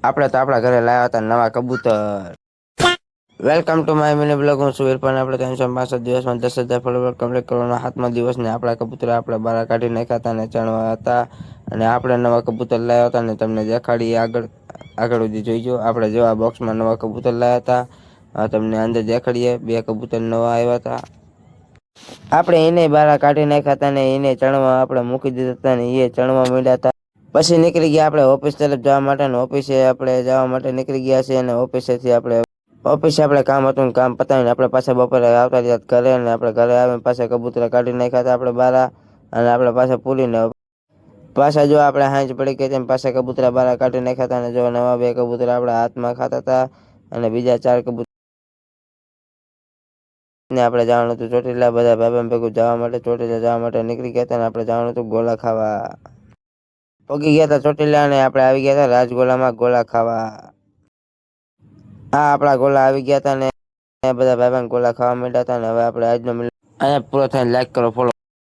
આપણે તો આપણા ઘરે લાવ્યા હતા નવા કબૂતર. Welcome to my mini blog. હું છું ઇરફાન. આપણે 365 દિવસમાં 10,000 ફોલોવર કમ્પ્લીટ કરવાનો હાથમાં દિવસ ને આપણા કબૂતર આપણે બહાર કાઢી નાખ્યા હતા અને ચણવા હતા. અને આપણે નવા કબૂતર લાવ્યા હતા ને તમને દેખાડીએ આગળ સુધી જોઈજો. આપણે જેવા બોક્સમાં નવા કબૂતર લાવ્યા હતા. તમને અંદર દેખાડીએ. બે કબૂતર નવા આવ્યા હતા. આપણે એને બહાર કાઢી નાખ્યા હતા ને એને ચણવા આપણે મૂકી દીધા હતા ને એ ચણવા માંડ્યા હતા. પછી નીકળી ગયા આપણે ઓફિસ તરફ જવા માટે. ઓફિસે આપણે જવા માટે નીકળી ગયા છીએ અને ઓફિસેથી આપણે કામ હતું કામ પતાવીને આપણે પાછા બપોરે આવતા રહ્યા ઘરે. અને આપણે ઘરે આવીને પાછા કબૂતરા કાઢી નાખ્યા હતા આપણે બહાર. અને આપણે પાછા પૂરીને પાછા જો આપણે હાંજ પડી ગઈ તેમ પાછા કબૂતરા બહાર કાઢી નાખ્યા હતા. અને જો નવા બે કબૂતરા આપણા હાથમાં ખાતા હતા. અને બીજા 4 કબૂતર ને આપણે જવાનું હતું ચોટીલા. બધા ભાઈ ભેગું જવા માટે ચોટીલા જવા માટે નીકળી ગયા હતા. અને આપણે જવાનું હતું ગોલા ખાવા. પગી ગયા હતા ચોટીલા અને આપણે આવી ગયા હતા રાજગોલામાં ગોલા ખાવા. આપણા ગોલા આવી ગયા હતા ને બધા ભાઈ ગોલા ખાવા માંડ્યા હતા. ને હવે આપણે આજનો અહીંયા પૂરો થાય. લાઈક કરો, ફોલો